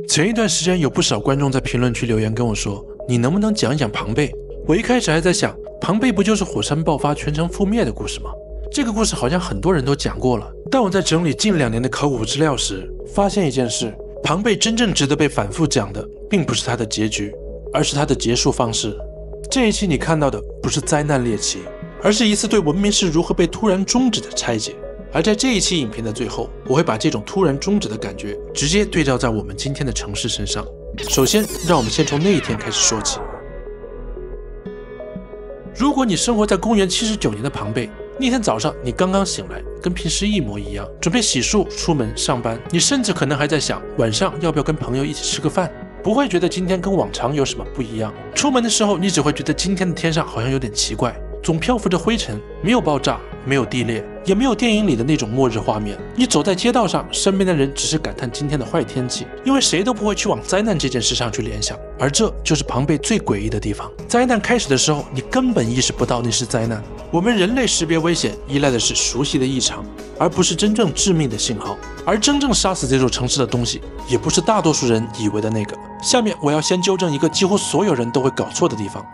前一段時間有不少觀眾在評論區留言跟我說，你能不能講一講龐貝？我一開始還在想，龐貝不就是火山爆發全城覆滅的故事嗎？這個故事好像很多人都講過了。但我在整理近2年的考古資料時，發現一件事，龐貝真正值得被反覆講的，並不是它的結局，而是它的結束方式。這一期你看到的不是災難獵奇，而是一次對文明是如何被突然終止的拆解。而在這一期影片的最後，我會把這種突然終止的感覺直接對照在我們今天的城市身上。首先，讓我們先從那一天開始說起。如果你生活在公元79年的龐貝，那天早上你剛剛醒來，跟平時一模一樣，準備洗漱出門上班，你甚至可能還在想晚上要不要跟朋友一起吃個飯，不會覺得今天跟往常有什麼不一樣。出門的時候，你只會覺得今天的天上好像有點奇怪，總漂浮着灰塵，沒有爆炸，沒有地裂，也沒有電影裡的那種末日畫面。你走在街道上，身邊的人只是感嘆今天的壞天氣，因為誰都不會去往災難這件事上去聯想。而這就是龐貝最詭異的地方。災難開始的時候，你根本意識不到那是災難。我們人類識別危險依賴的是熟悉的異常，而不是真正致命的信號。而真正殺死這座城市的東西，也不是大多數人以為的那個。下面我要先糾正一個幾乎所有人都会搞錯的地方。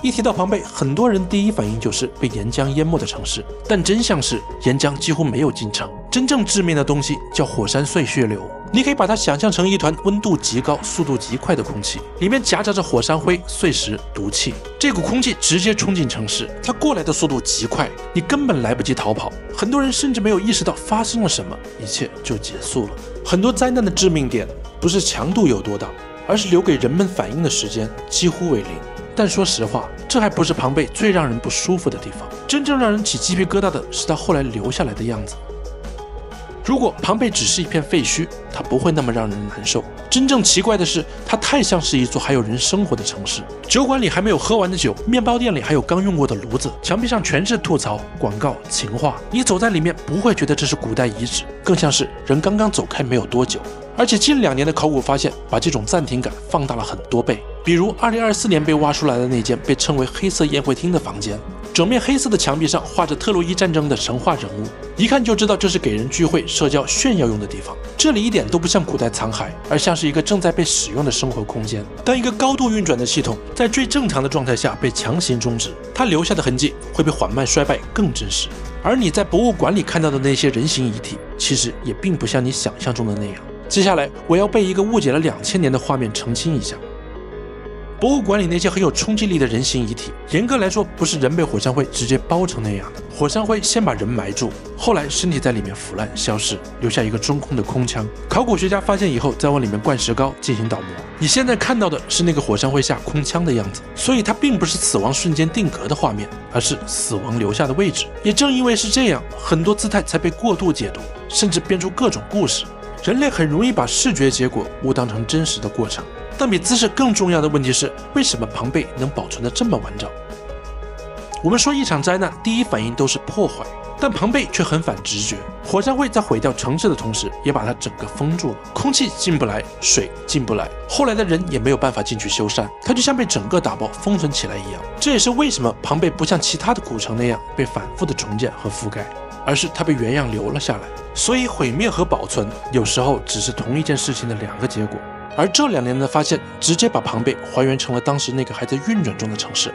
一提到龐貝，很多人第一反應就是被岩漿淹沒的城市，但真相是岩漿幾乎沒有進城。真正致命的東西叫火山碎屑流，你可以把它想象成一团溫度極高、速度極快的空氣，裡面夾雜着火山灰、碎石、毒氣。這股空氣直接衝進城市，它過來的速度極快，你根本來不及逃跑。很多人甚至沒有意識到發生了什麼，一切就結束了。很多災難的致命點不是強度有多大，而是留給人們反應的时间幾乎為零。但說實話，這還不是龐貝最讓人不舒服的地方。真正讓人起雞皮疙瘩的是它後來留下來的樣子。如果龐貝只是一片廢墟，它不會那麼讓人難受。真正奇怪的是，它太像是一座還有人生活的城市。酒館裡還沒有喝完的酒，麵包店裡還有剛用過的爐子，牆壁上全是吐槽、廣告、情話。你走在裡面不會覺得這是古代遺址，更像是人剛剛走開沒有多久。而且近2年的考古發現，把這種暫停感放大了很多倍。比如2024年被挖出來的那間被稱為黑色宴會廳的房間，整面黑色的牆壁上畫着特洛伊戰爭的神話人物，一看就知道這是給人聚會、社交、炫耀用的地方。這裡一點都不像古代殘骸，而像是一個正在被使用的生活空間。當一個高度運轉的系統在最正常的狀態下被強行終止，它留下的痕跡會比緩慢衰敗更真實。而你在博物館裡看到的那些人形遺體，其實也並不像你想象中的那樣。接下來，我要被一個誤解了2000年的畫面澄清一下。博物館裡那些很有衝擊力的人形遺體，嚴格來說不是人被火山灰直接包成那樣的。火山灰先把人埋住，後來身體在裡面腐爛消失，留下一個中空的空腔。考古學家发现以後，再往裡面灌石膏進行倒模。你現在看到的是那個火山灰下空腔的樣子，所以它並不是死亡瞬間定格的畫面，而是死亡留下的位置。也正因為是這樣，很多姿態才被過度解讀，甚至編出各種故事。人類很容易把視覺結果誤當成真實的過程。但比姿勢更重要的問題是，為什麼龐貝能保存得這麼完整？我們說一場災難，第一反應都是破壞，但龐貝卻很反直覺。火山灰在毀掉城市的同時，也把它整個封住了，空氣進不來，水進不來，後來的人也沒有辦法進去修繕，它就像被整個打包封存起來一樣。這也是為什麼龐貝不像其他的古城那樣被反覆的重建和覆蓋，而是它被原樣留了下來。所以毀滅和保存有時候只是同一件事情的2個結果。而這2年的發現，直接把龐貝還原成了當時那個還在運轉中的城市。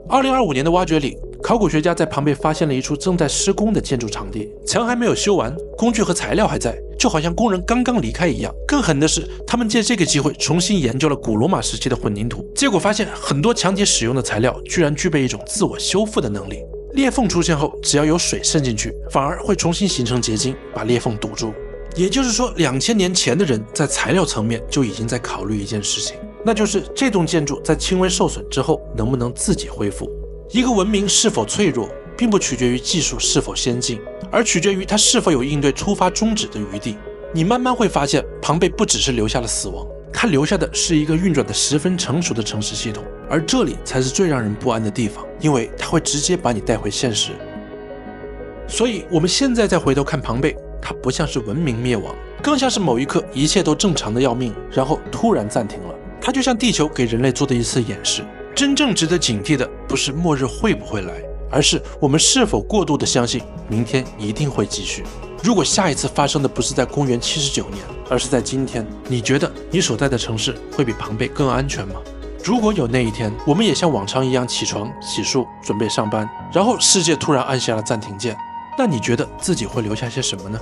2025年的挖掘裡，考古學家在龐貝發現了一處正在施工的建築場地，牆還沒有修完，工具和材料還在，就好像工人剛剛離開一樣。更狠的是，他們借這個機會重新研究了古羅馬時期的混凝土，結果發現很多牆體使用的材料居然具備一種自我修復的能力。裂縫出現後，只要有水滲進去，反而會重新形成結晶，把裂縫堵住。也就是說，2000年前的人在材料層面就已經在考慮一件事情，那就是這棟建築在輕微受損之後能不能自己恢復。一個文明是否脆弱，並不取決於技術是否先進，而取決於它是否有應對突發終止的餘地。你慢慢會發現，龐貝不只是留下了死亡，它留下的是一個運轉得十分成熟的城市系統，而這裡才是最讓人不安的地方，因為它會直接把你帶回現實。所以我們現在再回頭看龐貝，它不像是文明滅亡，更像是某一刻一切都正常的要命，然後突然暫停了。它就像地球給人類做的一次演示。真正值得警惕的不是末日會不會來，而是我們是否過度的相信明天一定會繼續。如果下一次發生的不是在公元79年，而是在今天，你覺得你所在的城市會比龐貝更安全嗎？如果有那一天，我們也像往常一樣起床、洗漱、準備上班，然後世界突然按下了暫停鍵，那你覺得自己會留下些什麼呢？